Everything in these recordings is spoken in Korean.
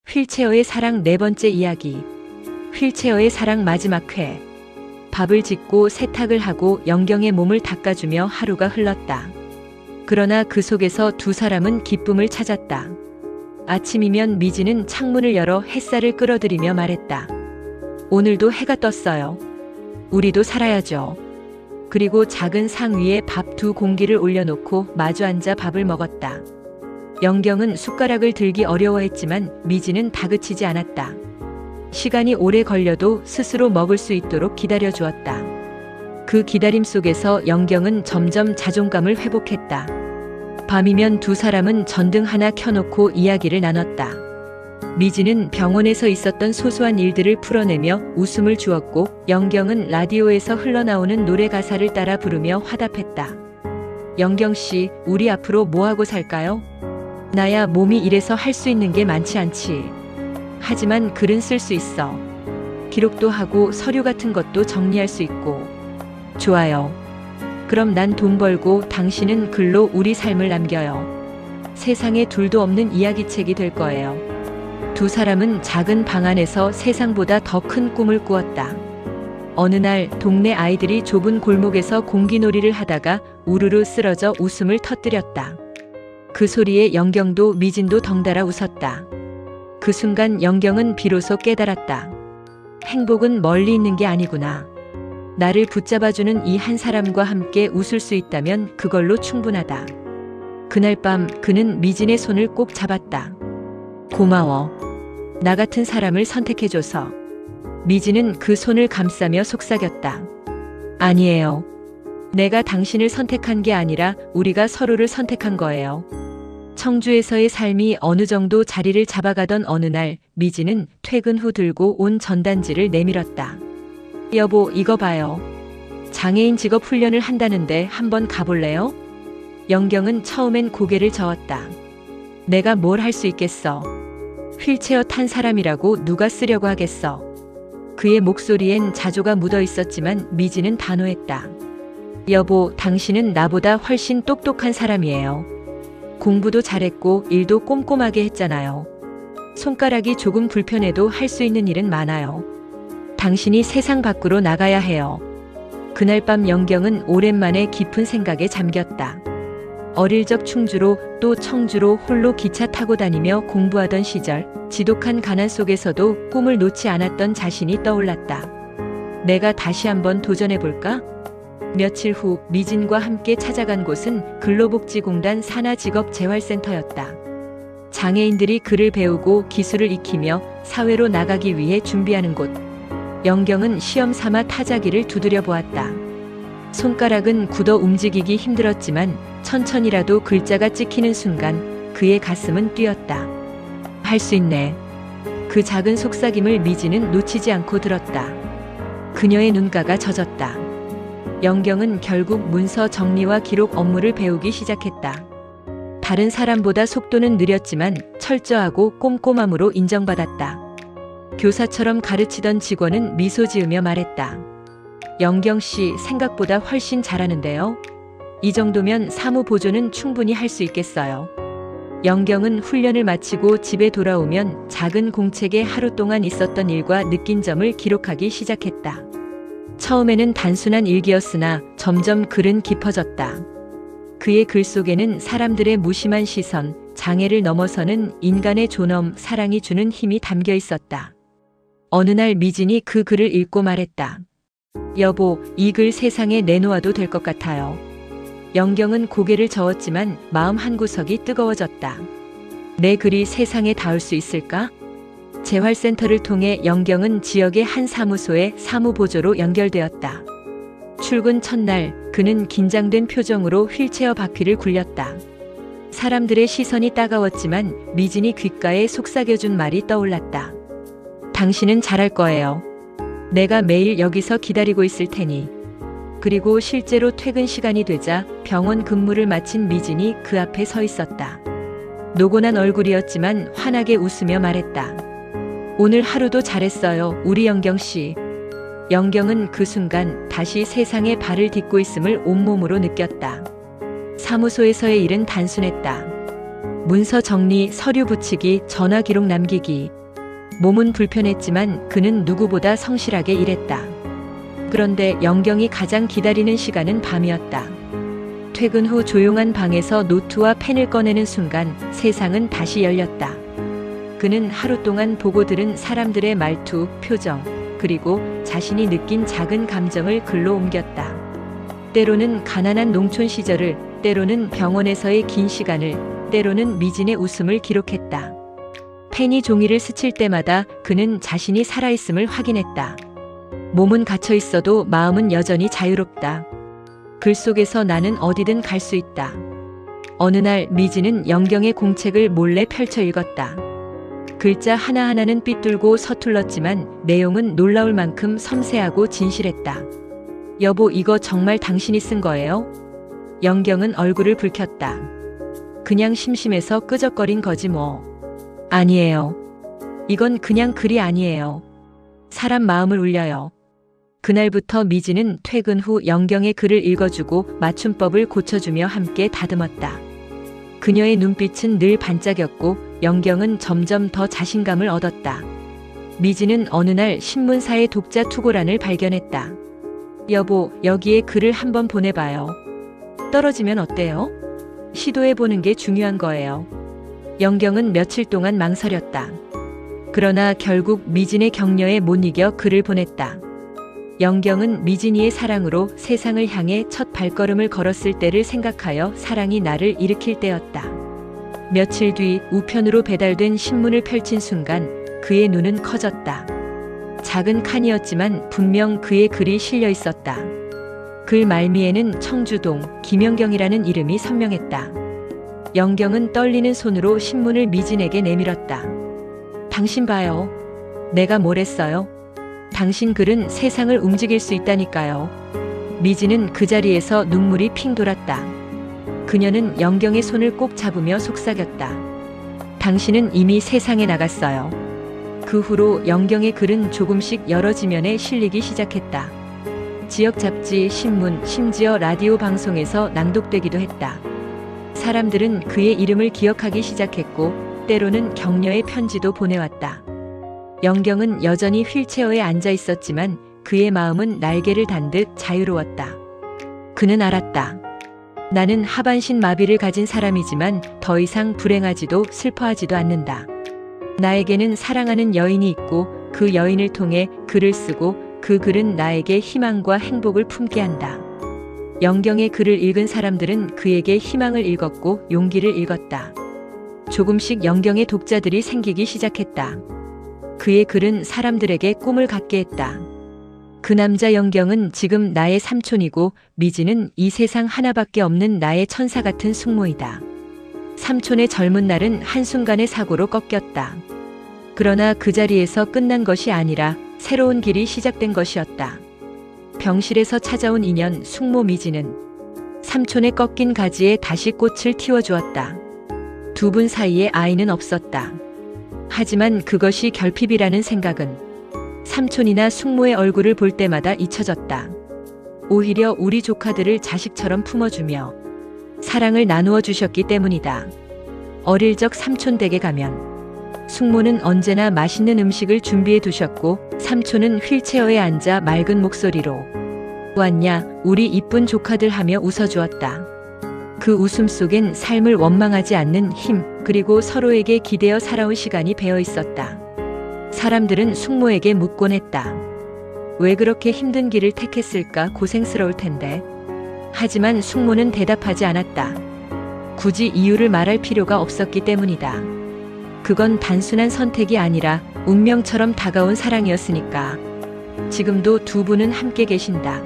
휠체어의 사랑 네 번째 이야기. 휠체어의 사랑 마지막 회. 밥을 짓고 세탁을 하고 영경의 몸을 닦아주며 하루가 흘렀다. 그러나 그 속에서 두 사람은 기쁨을 찾았다. 아침이면 미지는 창문을 열어 햇살을 끌어들이며 말했다. 오늘도 해가 떴어요. 우리도 살아야죠. 그리고 작은 상 위에 밥 두 공기를 올려놓고 마주 앉아 밥을 먹었다. 영경은 숟가락을 들기 어려워했지만 미지는 다그치지 않았다. 시간이 오래 걸려도 스스로 먹을 수 있도록 기다려주었다. 그 기다림 속에서 영경은 점점 자존감을 회복했다. 밤이면 두 사람은 전등 하나 켜놓고 이야기를 나눴다. 미지는 병원에서 있었던 소소한 일들을 풀어내며 웃음을 주었고 영경은 라디오에서 흘러나오는 노래 가사를 따라 부르며 화답했다. 영경 씨, 우리 앞으로 뭐하고 살까요? 나야 몸이 이래서 할 수 있는 게 많지 않지. 하지만 글은 쓸 수 있어. 기록도 하고 서류 같은 것도 정리할 수 있고. 좋아요. 그럼 난 돈 벌고 당신은 글로 우리 삶을 남겨요. 세상에 둘도 없는 이야기책이 될 거예요. 두 사람은 작은 방 안에서 세상보다 더 큰 꿈을 꾸었다. 어느 날 동네 아이들이 좁은 골목에서 공기놀이를 하다가 우르르 쓰러져 웃음을 터뜨렸다. 그 소리에 영경도 미진도 덩달아 웃었다. 그 순간 영경은 비로소 깨달았다. 행복은 멀리 있는 게 아니구나. 나를 붙잡아주는 이 한 사람과 함께 웃을 수 있다면 그걸로 충분하다. 그날 밤 그는 미진의 손을 꼭 잡았다. 고마워. 나 같은 사람을 선택해줘서. 미진은 그 손을 감싸며 속삭였다. 아니에요. 내가 당신을 선택한 게 아니라 우리가 서로를 선택한 거예요. 청주에서의 삶이 어느 정도 자리를 잡아가던 어느 날 미지는 퇴근 후 들고 온 전단지를 내밀었다. 여보, 이거 봐요. 장애인 직업 훈련을 한다는데 한번 가볼래요? 영경은 처음엔 고개를 저었다. 내가 뭘 할 수 있겠어. 휠체어 탄 사람이라고 누가 쓰려고 하겠어. 그의 목소리엔 자조가 묻어 있었지만 미지는 단호했다. 여보, 당신은 나보다 훨씬 똑똑한 사람이에요. 공부도 잘했고 일도 꼼꼼하게 했잖아요. 손가락이 조금 불편해도 할 수 있는 일은 많아요. 당신이 세상 밖으로 나가야 해요. 그날 밤 영경은 오랜만에 깊은 생각에 잠겼다. 어릴 적 충주로 또 청주로 홀로 기차 타고 다니며 공부하던 시절, 지독한 가난 속에서도 꿈을 놓지 않았던 자신이 떠올랐다. 내가 다시 한번 도전해볼까? 며칠 후 미진과 함께 찾아간 곳은 근로복지공단 산하직업재활센터였다. 장애인들이 글을 배우고 기술을 익히며 사회로 나가기 위해 준비하는 곳. 영경은 시험 삼아 타자기를 두드려 보았다. 손가락은 굳어 움직이기 힘들었지만 천천히라도 글자가 찍히는 순간 그의 가슴은 뛰었다. 할 수 있네. 그 작은 속삭임을 미지는 놓치지 않고 들었다. 그녀의 눈가가 젖었다. 영경은 결국 문서 정리와 기록 업무를 배우기 시작했다. 다른 사람보다 속도는 느렸지만 철저하고 꼼꼼함으로 인정받았다. 교사처럼 가르치던 직원은 미소 지으며 말했다. 영경 씨, 생각보다 훨씬 잘하는데요. 이 정도면 사무 보조는 충분히 할 수 있겠어요. 영경은 훈련을 마치고 집에 돌아오면 작은 공책에 하루 동안 있었던 일과 느낀 점을 기록하기 시작했다. 처음에는 단순한 일기였으나 점점 글은 깊어졌다. 그의 글 속에는 사람들의 무심한 시선, 장애를 넘어서는 인간의 존엄, 사랑이 주는 힘이 담겨 있었다. 어느 날 미진이 그 글을 읽고 말했다. 여보, 이 글 세상에 내놓아도 될 것 같아요. 영경은 고개를 저었지만 마음 한구석이 뜨거워졌다. 내 글이 세상에 닿을 수 있을까? 재활센터를 통해 영경은 지역의 한 사무소에 사무보조로 연결되었다. 출근 첫날 그는 긴장된 표정으로 휠체어 바퀴를 굴렸다. 사람들의 시선이 따가웠지만 미진이 귓가에 속삭여준 말이 떠올랐다. 당신은 잘할 거예요. 내가 매일 여기서 기다리고 있을 테니. 그리고 실제로 퇴근 시간이 되자 병원 근무를 마친 미진이 그 앞에 서 있었다. 노곤한 얼굴이었지만 환하게 웃으며 말했다. 오늘 하루도 잘했어요, 우리 영경 씨. 영경은 그 순간 다시 세상에 발을 딛고 있음을 온몸으로 느꼈다. 사무소에서의 일은 단순했다. 문서 정리, 서류 붙이기, 전화 기록 남기기. 몸은 불편했지만 그는 누구보다 성실하게 일했다. 그런데 영경이 가장 기다리는 시간은 밤이었다. 퇴근 후 조용한 방에서 노트와 펜을 꺼내는 순간 세상은 다시 열렸다. 그는 하루 동안 보고 들은 사람들의 말투, 표정, 그리고 자신이 느낀 작은 감정을 글로 옮겼다. 때로는 가난한 농촌 시절을, 때로는 병원에서의 긴 시간을, 때로는 미진의 웃음을 기록했다. 펜이 종이를 스칠 때마다 그는 자신이 살아있음을 확인했다. 몸은 갇혀 있어도 마음은 여전히 자유롭다. 글 속에서 나는 어디든 갈 수 있다. 어느 날 미진은 영경의 공책을 몰래 펼쳐 읽었다. 글자 하나하나는 삐뚤고 서툴렀지만 내용은 놀라울 만큼 섬세하고 진실했다. 여보, 이거 정말 당신이 쓴 거예요? 영경은 얼굴을 붉혔다. 그냥 심심해서 끄적거린 거지 뭐. 아니에요. 이건 그냥 글이 아니에요. 사람 마음을 울려요. 그날부터 미진은 퇴근 후 영경의 글을 읽어주고 맞춤법을 고쳐주며 함께 다듬었다. 그녀의 눈빛은 늘 반짝였고 영경은 점점 더 자신감을 얻었다. 미진은 어느 날 신문사의 독자 투고란을 발견했다. 여보, 여기에 글을 한번 보내봐요. 떨어지면 어때요? 시도해보는 게 중요한 거예요. 영경은 며칠 동안 망설였다. 그러나 결국 미진의 격려에 못 이겨 글을 보냈다. 영경은 미진이의 사랑으로 세상을 향해 첫 발걸음을 걸었을 때를 생각하여 사랑이 나를 일으킬 때였다. 며칠 뒤 우편으로 배달된 신문을 펼친 순간 그의 눈은 커졌다. 작은 칸이었지만 분명 그의 글이 실려 있었다. 글 말미에는 청주동 김영경이라는 이름이 선명했다. 영경은 떨리는 손으로 신문을 미진에게 내밀었다. 당신 봐요. 내가 뭘 했어요? 당신 글은 세상을 움직일 수 있다니까요. 미진은 그 자리에서 눈물이 핑 돌았다. 그녀는 영경의 손을 꼭 잡으며 속삭였다. 당신은 이미 세상에 나갔어요. 그 후로 영경의 글은 조금씩 여러 지면에 실리기 시작했다. 지역 잡지, 신문, 심지어 라디오 방송에서 낭독되기도 했다. 사람들은 그의 이름을 기억하기 시작했고 때로는 격려의 편지도 보내왔다. 영경은 여전히 휠체어에 앉아 있었지만 그의 마음은 날개를 단 듯 자유로웠다. 그는 알았다. 나는 하반신 마비를 가진 사람이지만 더 이상 불행하지도 슬퍼하지도 않는다. 나에게는 사랑하는 여인이 있고 그 여인을 통해 글을 쓰고 그 글은 나에게 희망과 행복을 품게 한다. 영경의 글을 읽은 사람들은 그에게 희망을 읽었고 용기를 읽었다. 조금씩 영경의 독자들이 생기기 시작했다. 그의 글은 사람들에게 꿈을 갖게 했다. 그 남자 영경은 지금 나의 삼촌이고 미진은 이 세상 하나밖에 없는 나의 천사 같은 숙모이다. 삼촌의 젊은 날은 한순간의 사고로 꺾였다. 그러나 그 자리에서 끝난 것이 아니라 새로운 길이 시작된 것이었다. 병실에서 찾아온 인연 숙모 미진은 삼촌의 꺾인 가지에 다시 꽃을 틔워주었다. 두 분 사이에 아이는 없었다. 하지만 그것이 결핍이라는 생각은 삼촌이나 숙모의 얼굴을 볼 때마다 잊혀졌다. 오히려 우리 조카들을 자식처럼 품어주며 사랑을 나누어 주셨기 때문이다. 어릴 적 삼촌 댁에 가면 숙모는 언제나 맛있는 음식을 준비해 두셨고 삼촌은 휠체어에 앉아 맑은 목소리로 왔냐 우리 이쁜 조카들 하며 웃어주었다. 그 웃음 속엔 삶을 원망하지 않는 힘 그리고 서로에게 기대어 살아온 시간이 배어 있었다. 사람들은 숙모에게 묻곤 했다. 왜 그렇게 힘든 길을 택했을까 고생스러울 텐데. 하지만 숙모는 대답하지 않았다. 굳이 이유를 말할 필요가 없었기 때문이다. 그건 단순한 선택이 아니라 운명처럼 다가온 사랑이었으니까. 지금도 두 분은 함께 계신다.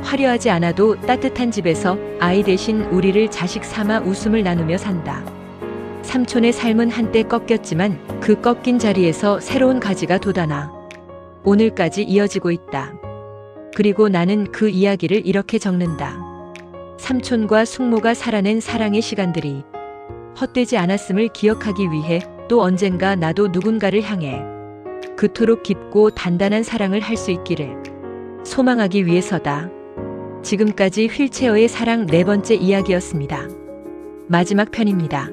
화려하지 않아도 따뜻한 집에서 아이 대신 우리를 자식 삼아 웃음을 나누며 산다. 삼촌의 삶은 한때 꺾였지만 그 꺾인 자리에서 새로운 가지가 돋아나 오늘까지 이어지고 있다. 그리고 나는 그 이야기를 이렇게 적는다. 삼촌과 숙모가 살아낸 사랑의 시간들이 헛되지 않았음을 기억하기 위해 또 언젠가 나도 누군가를 향해 그토록 깊고 단단한 사랑을 할 수 있기를 소망하기 위해서다. 지금까지 휠체어의 사랑 4번째 이야기였습니다. 마지막 편입니다.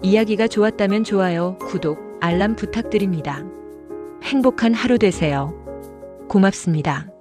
이야기가 좋았다면 좋아요, 구독, 알람 부탁드립니다. 행복한 하루 되세요. 고맙습니다.